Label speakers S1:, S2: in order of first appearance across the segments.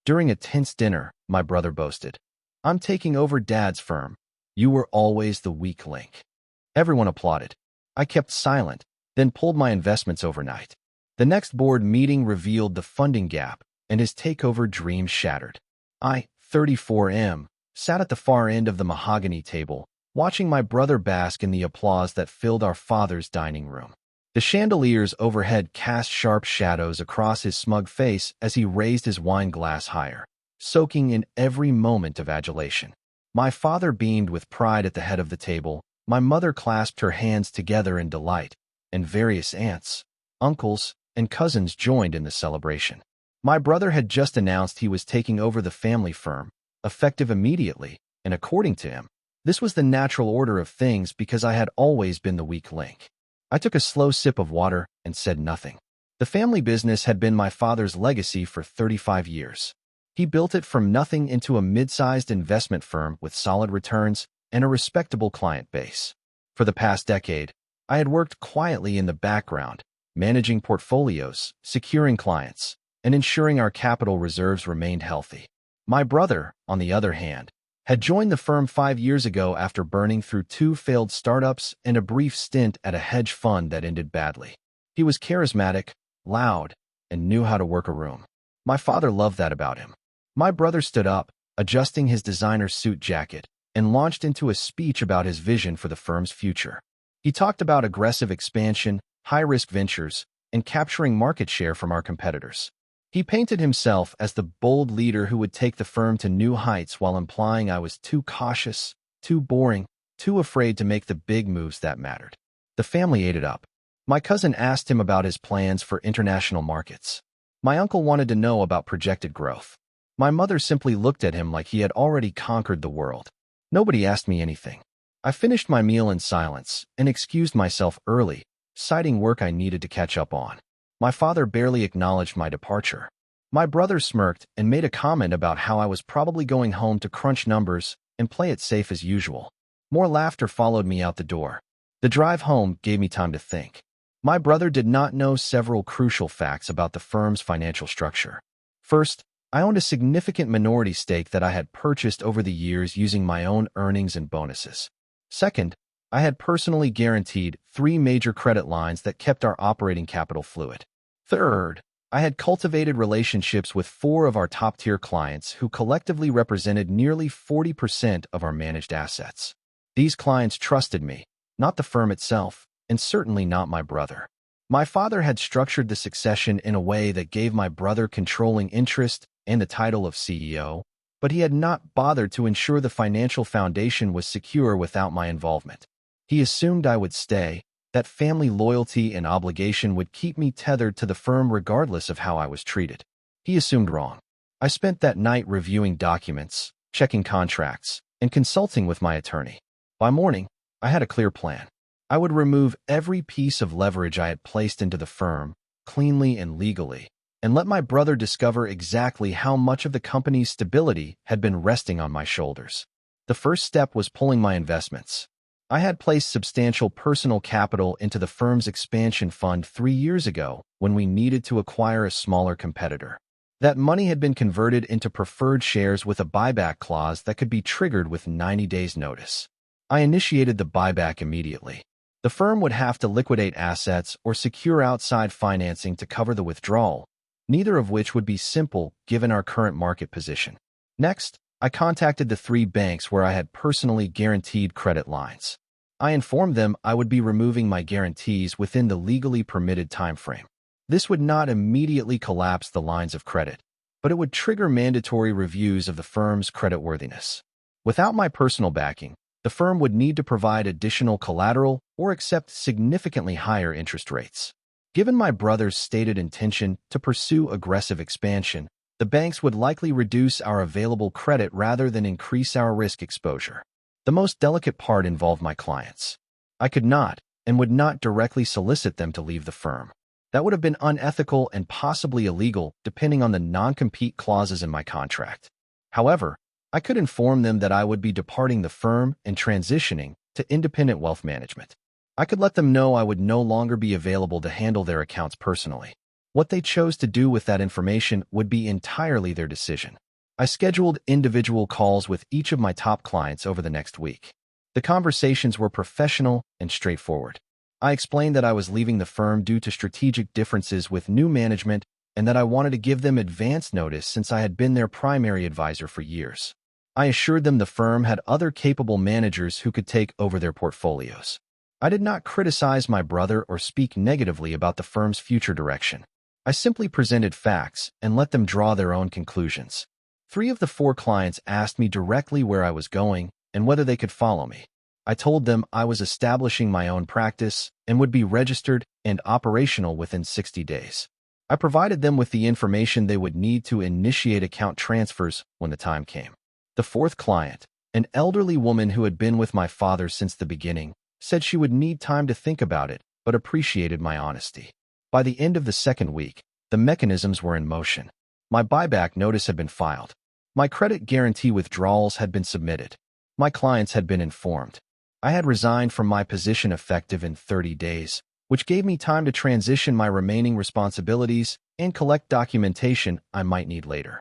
S1: During a tense dinner, my brother boasted, "I'm taking over Dad's firm. You were always the weak link." Everyone applauded. I kept silent, then pulled my investments overnight. The next board meeting revealed the funding gap, and his takeover dreams shattered. I, 34M, sat at the far end of the mahogany table, watching my brother bask in the applause that filled our father's dining room. The chandeliers overhead cast sharp shadows across his smug face as he raised his wine glass higher, soaking in every moment of adulation. My father beamed with pride at the head of the table, my mother clasped her hands together in delight, and various aunts, uncles, and cousins joined in the celebration. My brother had just announced he was taking over the family firm, effective immediately, and according to him, this was the natural order of things because I had always been the weak link. I took a slow sip of water and said nothing. The family business had been my father's legacy for 35 years. He built it from nothing into a mid-sized investment firm with solid returns and a respectable client base. For the past decade, I had worked quietly in the background, managing portfolios, securing clients, and ensuring our capital reserves remained healthy. My brother, on the other hand, had joined the firm 5 years ago after burning through 2 failed startups and a brief stint at a hedge fund that ended badly. He was charismatic, loud, and knew how to work a room. My father loved that about him. My brother stood up, adjusting his designer suit jacket, and launched into a speech about his vision for the firm's future. He talked about aggressive expansion, high-risk ventures, and capturing market share from our competitors. He painted himself as the bold leader who would take the firm to new heights while implying I was too cautious, too boring, too afraid to make the big moves that mattered. The family ate it up. My cousin asked him about his plans for international markets. My uncle wanted to know about projected growth. My mother simply looked at him like he had already conquered the world. Nobody asked me anything. I finished my meal in silence and excused myself early, citing work I needed to catch up on. My father barely acknowledged my departure. My brother smirked and made a comment about how I was probably going home to crunch numbers and play it safe as usual. More laughter followed me out the door. The drive home gave me time to think. My brother did not know several crucial facts about the firm's financial structure. First, I owned a significant minority stake that I had purchased over the years using my own earnings and bonuses. Second, I had personally guaranteed 3 major credit lines that kept our operating capital fluid. Third, I had cultivated relationships with 4 of our top-tier clients who collectively represented nearly 40% of our managed assets. These clients trusted me, not the firm itself, and certainly not my brother. My father had structured the succession in a way that gave my brother controlling interest and the title of CEO, but he had not bothered to ensure the financial foundation was secure without my involvement. He assumed I would stay, that family loyalty and obligation would keep me tethered to the firm regardless of how I was treated. He assumed wrong. I spent that night reviewing documents, checking contracts, and consulting with my attorney. By morning, I had a clear plan. I would remove every piece of leverage I had placed into the firm, cleanly and legally, and let my brother discover exactly how much of the company's stability had been resting on my shoulders. The first step was pulling my investments. I had placed substantial personal capital into the firm's expansion fund 3 years ago when we needed to acquire a smaller competitor. That money had been converted into preferred shares with a buyback clause that could be triggered with 90 days' notice. I initiated the buyback immediately. The firm would have to liquidate assets or secure outside financing to cover the withdrawal, neither of which would be simple given our current market position. Next, I contacted the 3 banks where I had personally guaranteed credit lines. I informed them I would be removing my guarantees within the legally permitted timeframe. This would not immediately collapse the lines of credit, but it would trigger mandatory reviews of the firm's creditworthiness. Without my personal backing, the firm would need to provide additional collateral or accept significantly higher interest rates. Given my brother's stated intention to pursue aggressive expansion, the banks would likely reduce our available credit rather than increase our risk exposure. The most delicate part involved my clients. I could not and would not directly solicit them to leave the firm. That would have been unethical and possibly illegal depending on the non-compete clauses in my contract. However, I could inform them that I would be departing the firm and transitioning to independent wealth management. I could let them know I would no longer be available to handle their accounts personally. What they chose to do with that information would be entirely their decision. I scheduled individual calls with each of my top clients over the next week. The conversations were professional and straightforward. I explained that I was leaving the firm due to strategic differences with new management and that I wanted to give them advance notice since I had been their primary advisor for years. I assured them the firm had other capable managers who could take over their portfolios. I did not criticize my brother or speak negatively about the firm's future direction. I simply presented facts and let them draw their own conclusions. 3 of the 4 clients asked me directly where I was going and whether they could follow me. I told them I was establishing my own practice and would be registered and operational within 60 days. I provided them with the information they would need to initiate account transfers when the time came. The 4th client, an elderly woman who had been with my father since the beginning, said she would need time to think about it, but appreciated my honesty. By the end of the 2nd week, the mechanisms were in motion. My buyback notice had been filed. My credit guarantee withdrawals had been submitted. My clients had been informed. I had resigned from my position effective in 30 days, which gave me time to transition my remaining responsibilities and collect documentation I might need later.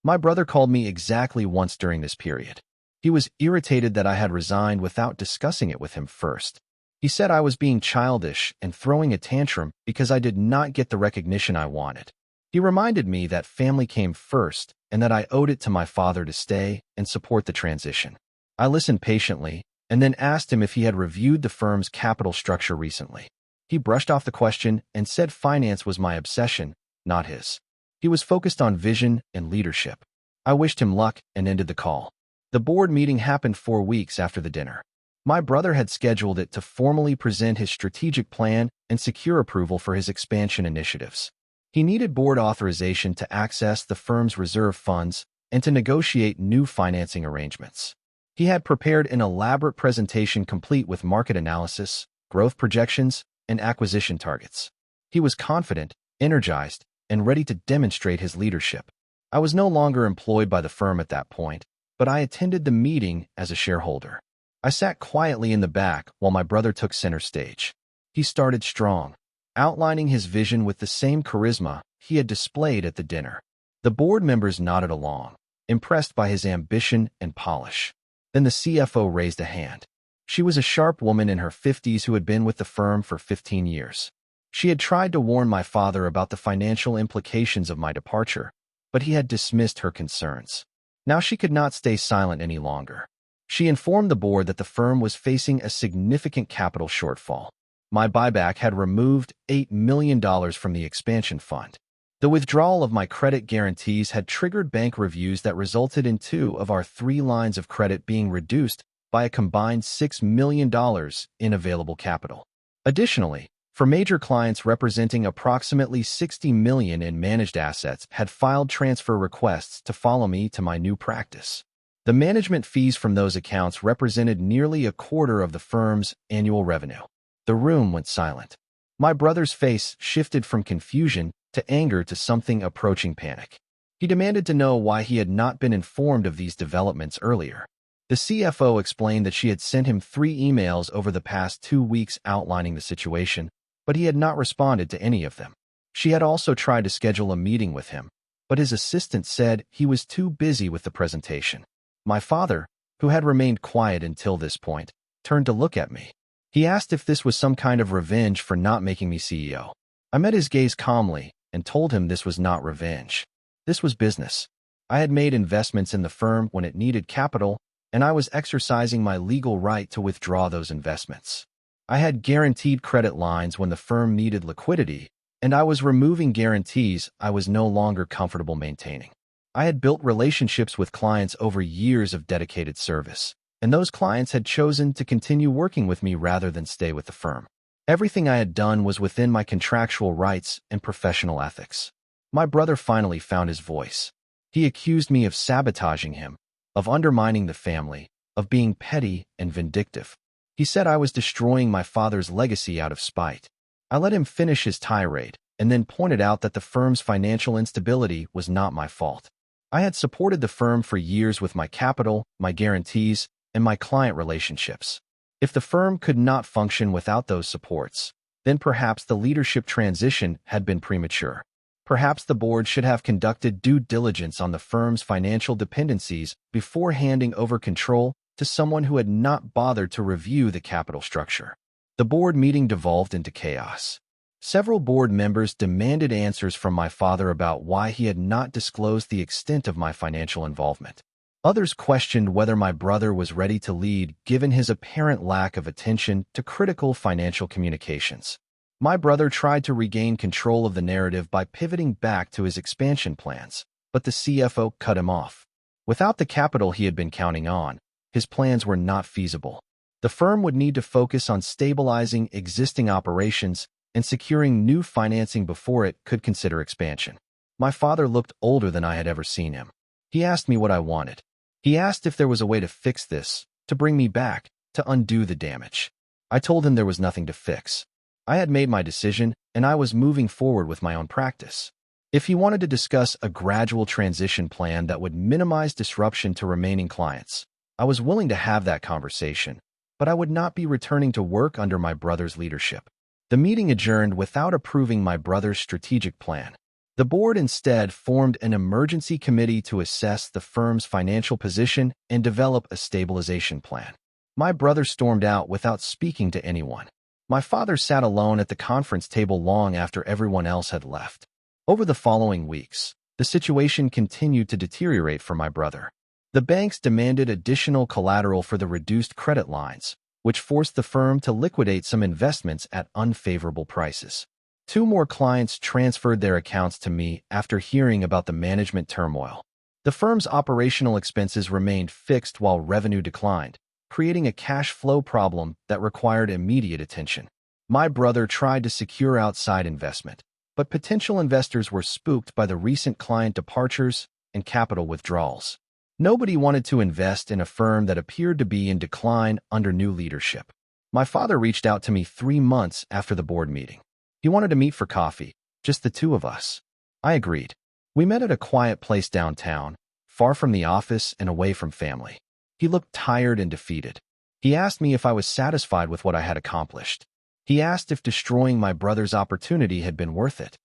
S1: My brother called me exactly once during this period. He was irritated that I had resigned without discussing it with him first. He said I was being childish and throwing a tantrum because I did not get the recognition I wanted. He reminded me that family came first and that I owed it to my father to stay and support the transition. I listened patiently and then asked him if he had reviewed the firm's capital structure recently. He brushed off the question and said finance was my obsession, not his. He was focused on vision and leadership. I wished him luck and ended the call. The board meeting happened 4 weeks after the dinner. My brother had scheduled it to formally present his strategic plan and secure approval for his expansion initiatives. He needed board authorization to access the firm's reserve funds and to negotiate new financing arrangements. He had prepared an elaborate presentation complete with market analysis, growth projections, and acquisition targets. He was confident, energized, and ready to demonstrate his leadership. I was no longer employed by the firm at that point, but I attended the meeting as a shareholder. I sat quietly in the back while my brother took center stage. He started strong, outlining his vision with the same charisma he had displayed at the dinner. The board members nodded along, impressed by his ambition and polish. Then the CFO raised a hand. She was a sharp woman in her 50s who had been with the firm for 15 years. She had tried to warn my father about the financial implications of my departure, but he had dismissed her concerns. Now she could not stay silent any longer. She informed the board that the firm was facing a significant capital shortfall. My buyback had removed $8 million from the expansion fund. The withdrawal of my credit guarantees had triggered bank reviews that resulted in 2 of our 3 lines of credit being reduced by a combined $6 million in available capital. Additionally, for major clients representing approximately $60 million in managed assets had filed transfer requests to follow me to my new practice. The management fees from those accounts represented nearly a quarter of the firm's annual revenue. The room went silent. My brother's face shifted from confusion to anger to something approaching panic. He demanded to know why he had not been informed of these developments earlier. The CFO explained that she had sent him 3 emails over the past 2 weeks outlining the situation, but he had not responded to any of them. She had also tried to schedule a meeting with him, but his assistant said he was too busy with the presentation. My father, who had remained quiet until this point, turned to look at me. He asked if this was some kind of revenge for not making me CEO. I met his gaze calmly and told him this was not revenge. This was business. I had made investments in the firm when it needed capital, and I was exercising my legal right to withdraw those investments. I had guaranteed credit lines when the firm needed liquidity, and I was removing guarantees I was no longer comfortable maintaining. I had built relationships with clients over years of dedicated service, and those clients had chosen to continue working with me rather than stay with the firm. Everything I had done was within my contractual rights and professional ethics. My brother finally found his voice. He accused me of sabotaging him, of undermining the family, of being petty and vindictive. He said I was destroying my father's legacy out of spite. I let him finish his tirade and then pointed out that the firm's financial instability was not my fault. I had supported the firm for years with my capital, my guarantees, and my client relationships. If the firm could not function without those supports, then perhaps the leadership transition had been premature. Perhaps the board should have conducted due diligence on the firm's financial dependencies before handing over control to someone who had not bothered to review the capital structure. The board meeting devolved into chaos. Several board members demanded answers from my father about why he had not disclosed the extent of my financial involvement. Others questioned whether my brother was ready to lead given his apparent lack of attention to critical financial communications. My brother tried to regain control of the narrative by pivoting back to his expansion plans, but the CFO cut him off. Without the capital he had been counting on, his plans were not feasible. The firm would need to focus on stabilizing existing operations and securing new financing before it could consider expansion. My father looked older than I had ever seen him. He asked me what I wanted. He asked if there was a way to fix this, to bring me back, to undo the damage. I told him there was nothing to fix. I had made my decision, and I was moving forward with my own practice. If he wanted to discuss a gradual transition plan that would minimize disruption to remaining clients, I was willing to have that conversation, but I would not be returning to work under my brother's leadership. The meeting adjourned without approving my brother's strategic plan. The board instead formed an emergency committee to assess the firm's financial position and develop a stabilization plan. My brother stormed out without speaking to anyone. My father sat alone at the conference table long after everyone else had left. Over the following weeks, the situation continued to deteriorate for my brother. The banks demanded additional collateral for the reduced credit lines, which forced the firm to liquidate some investments at unfavorable prices. 2 more clients transferred their accounts to me after hearing about the management turmoil. The firm's operational expenses remained fixed while revenue declined, creating a cash flow problem that required immediate attention. My brother tried to secure outside investment, but potential investors were spooked by the recent client departures and capital withdrawals. Nobody wanted to invest in a firm that appeared to be in decline under new leadership. My father reached out to me 3 months after the board meeting. He wanted to meet for coffee, just the 2 of us. I agreed. We met at a quiet place downtown, far from the office and away from family. He looked tired and defeated. He asked me if I was satisfied with what I had accomplished. He asked if destroying my brother's opportunity had been worth it.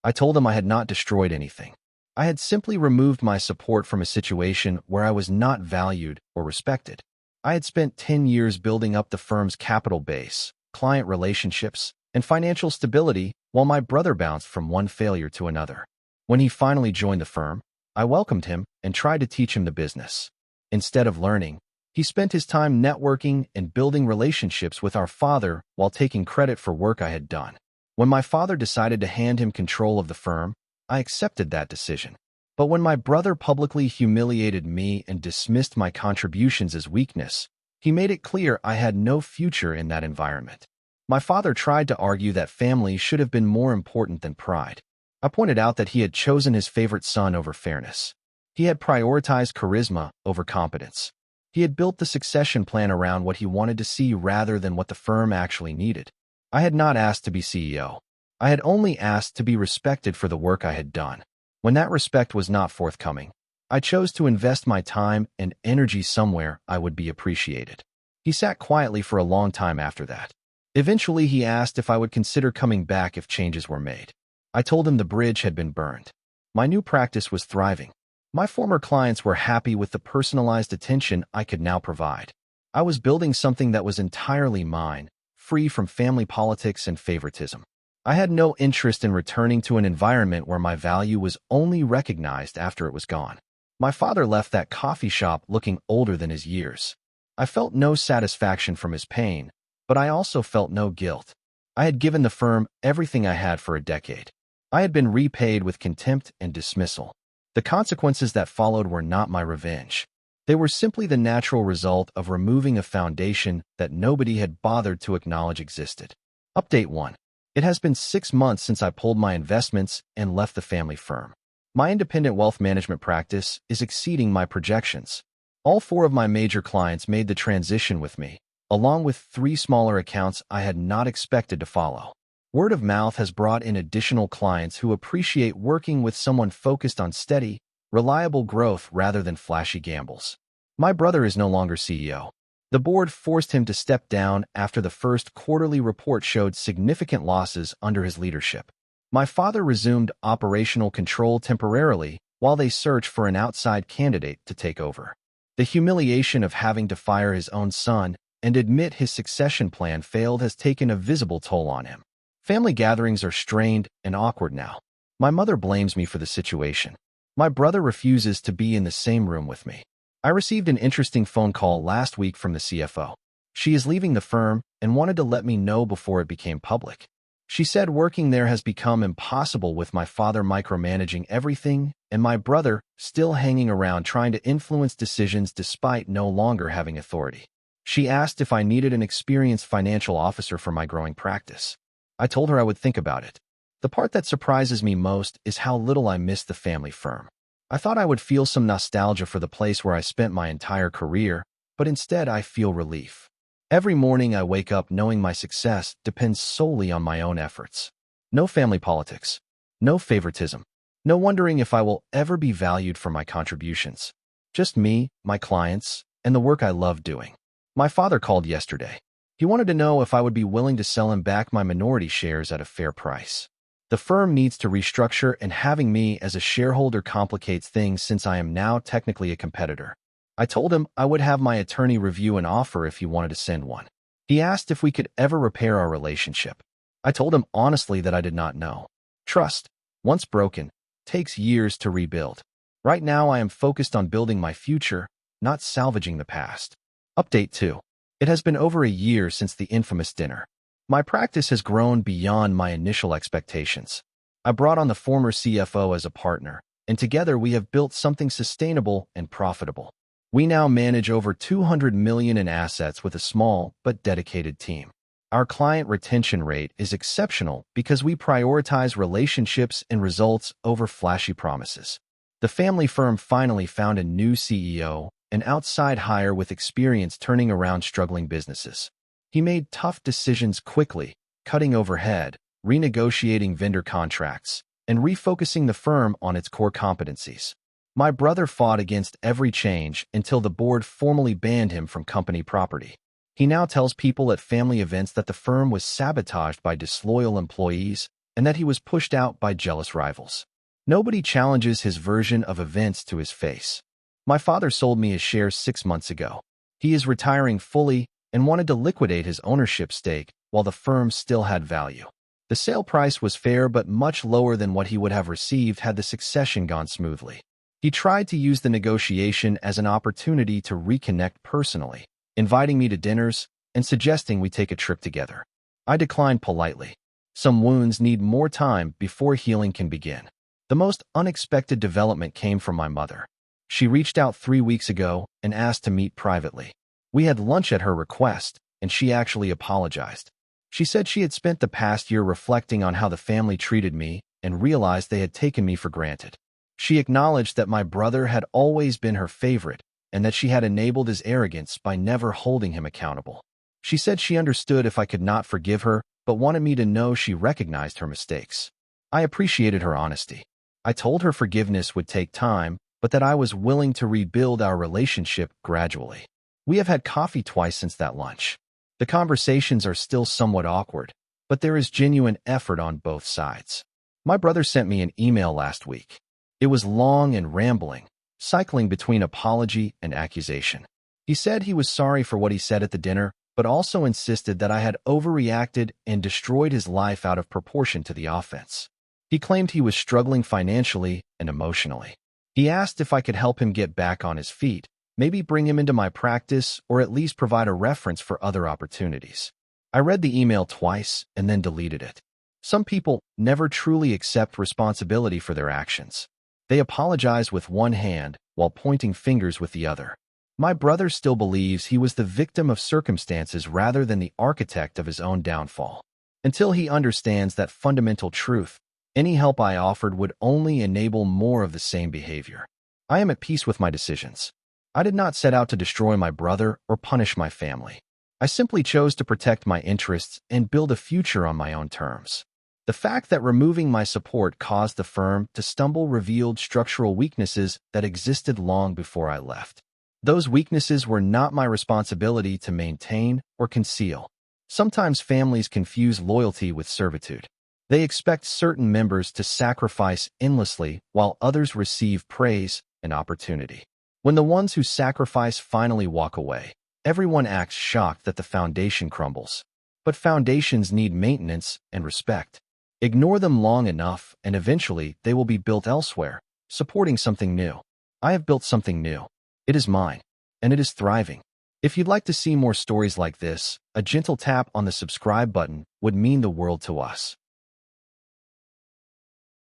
S1: I told him I had not destroyed anything. I had simply removed my support from a situation where I was not valued or respected. I had spent 10 years building up the firm's capital base, client relationships, and financial stability while my brother bounced from one failure to another. When he finally joined the firm, I welcomed him and tried to teach him the business. Instead of learning, he spent his time networking and building relationships with our father while taking credit for work I had done. When my father decided to hand him control of the firm, I accepted that decision. But when my brother publicly humiliated me and dismissed my contributions as weakness, he made it clear I had no future in that environment. My father tried to argue that family should have been more important than pride. I pointed out that he had chosen his favorite son over fairness. He had prioritized charisma over competence. He had built the succession plan around what he wanted to see rather than what the firm actually needed. I had not asked to be CEO. I had only asked to be respected for the work I had done. When that respect was not forthcoming, I chose to invest my time and energy somewhere I would be appreciated. He sat quietly for a long time after that. Eventually, he asked if I would consider coming back if changes were made. I told him the bridge had been burned. My new practice was thriving. My former clients were happy with the personalized attention I could now provide. I was building something that was entirely mine, free from family politics and favoritism. I had no interest in returning to an environment where my value was only recognized after it was gone. My father left that coffee shop looking older than his years. I felt no satisfaction from his pain, but I also felt no guilt. I had given the firm everything I had for a decade. I had been repaid with contempt and dismissal. The consequences that followed were not my revenge. They were simply the natural result of removing a foundation that nobody had bothered to acknowledge existed. Update 1. It has been 6 months since I pulled my investments and left the family firm. My independent wealth management practice is exceeding my projections. All 4 of my major clients made the transition with me, along with 3 smaller accounts I had not expected to follow. Word of mouth has brought in additional clients who appreciate working with someone focused on steady, reliable growth rather than flashy gambles. My brother is no longer CEO. The board forced him to step down after the first quarterly report showed significant losses under his leadership. My father resumed operational control temporarily while they search for an outside candidate to take over. The humiliation of having to fire his own son and admit his succession plan failed has taken a visible toll on him. Family gatherings are strained and awkward now. My mother blames me for the situation. My brother refuses to be in the same room with me. I received an interesting phone call last week from the CFO. She is leaving the firm and wanted to let me know before it became public. She said working there has become impossible with my father micromanaging everything and my brother still hanging around trying to influence decisions despite no longer having authority. She asked if I needed an experienced financial officer for my growing practice. I told her I would think about it. The part that surprises me most is how little I miss the family firm. I thought I would feel some nostalgia for the place where I spent my entire career, but instead I feel relief. Every morning I wake up knowing my success depends solely on my own efforts. No family politics. No favoritism. No wondering if I will ever be valued for my contributions. Just me, my clients, and the work I love doing. My father called yesterday. He wanted to know if I would be willing to sell him back my minority shares at a fair price. The firm needs to restructure, and having me as a shareholder complicates things since I am now technically a competitor. I told him I would have my attorney review an offer if he wanted to send one. He asked if we could ever repair our relationship. I told him honestly that I did not know. Trust, once broken, takes years to rebuild. Right now I am focused on building my future, not salvaging the past. Update 2. It has been over a year since the infamous dinner. My practice has grown beyond my initial expectations. I brought on the former CFO as a partner, and together we have built something sustainable and profitable. We now manage over $200 million in assets with a small but dedicated team. Our client retention rate is exceptional because we prioritize relationships and results over flashy promises. The family firm finally found a new CEO, an outside hire with experience turning around struggling businesses. He made tough decisions quickly, cutting overhead, renegotiating vendor contracts, and refocusing the firm on its core competencies. My brother fought against every change until the board formally banned him from company property. He now tells people at family events that the firm was sabotaged by disloyal employees and that he was pushed out by jealous rivals. Nobody challenges his version of events to his face. My father sold me his shares 6 months ago. He is retiring fully and wanted to liquidate his ownership stake while the firm still had value. The sale price was fair but much lower than what he would have received had the succession gone smoothly. He tried to use the negotiation as an opportunity to reconnect personally, inviting me to dinners and suggesting we take a trip together. I declined politely. Some wounds need more time before healing can begin. The most unexpected development came from my mother. She reached out 3 weeks ago and asked to meet privately. We had lunch at her request, and she actually apologized. She said she had spent the past year reflecting on how the family treated me and realized they had taken me for granted. She acknowledged that my brother had always been her favorite and that she had enabled his arrogance by never holding him accountable. She said she understood if I could not forgive her, but wanted me to know she recognized her mistakes. I appreciated her honesty. I told her forgiveness would take time, but that I was willing to rebuild our relationship gradually. We have had coffee twice since that lunch. The conversations are still somewhat awkward, but there is genuine effort on both sides. My brother sent me an email last week. It was long and rambling, cycling between apology and accusation. He said he was sorry for what he said at the dinner, but also insisted that I had overreacted and destroyed his life out of proportion to the offense. He claimed he was struggling financially and emotionally. He asked if I could help him get back on his feet, maybe bring him into my practice, or at least provide a reference for other opportunities. I read the email twice and then deleted it. Some people never truly accept responsibility for their actions. They apologize with one hand while pointing fingers with the other. My brother still believes he was the victim of circumstances rather than the architect of his own downfall. Until he understands that fundamental truth, any help I offered would only enable more of the same behavior. I am at peace with my decisions. I did not set out to destroy my brother or punish my family. I simply chose to protect my interests and build a future on my own terms. The fact that removing my support caused the firm to stumble revealed structural weaknesses that existed long before I left. Those weaknesses were not my responsibility to maintain or conceal. Sometimes families confuse loyalty with servitude. They expect certain members to sacrifice endlessly while others receive praise and opportunity. When the ones who sacrifice finally walk away, everyone acts shocked that the foundation crumbles. But foundations need maintenance and respect. Ignore them long enough, and eventually they will be built elsewhere, supporting something new. I have built something new. It is mine, and it is thriving. If you'd like to see more stories like this, a gentle tap on the subscribe button would mean the world to us.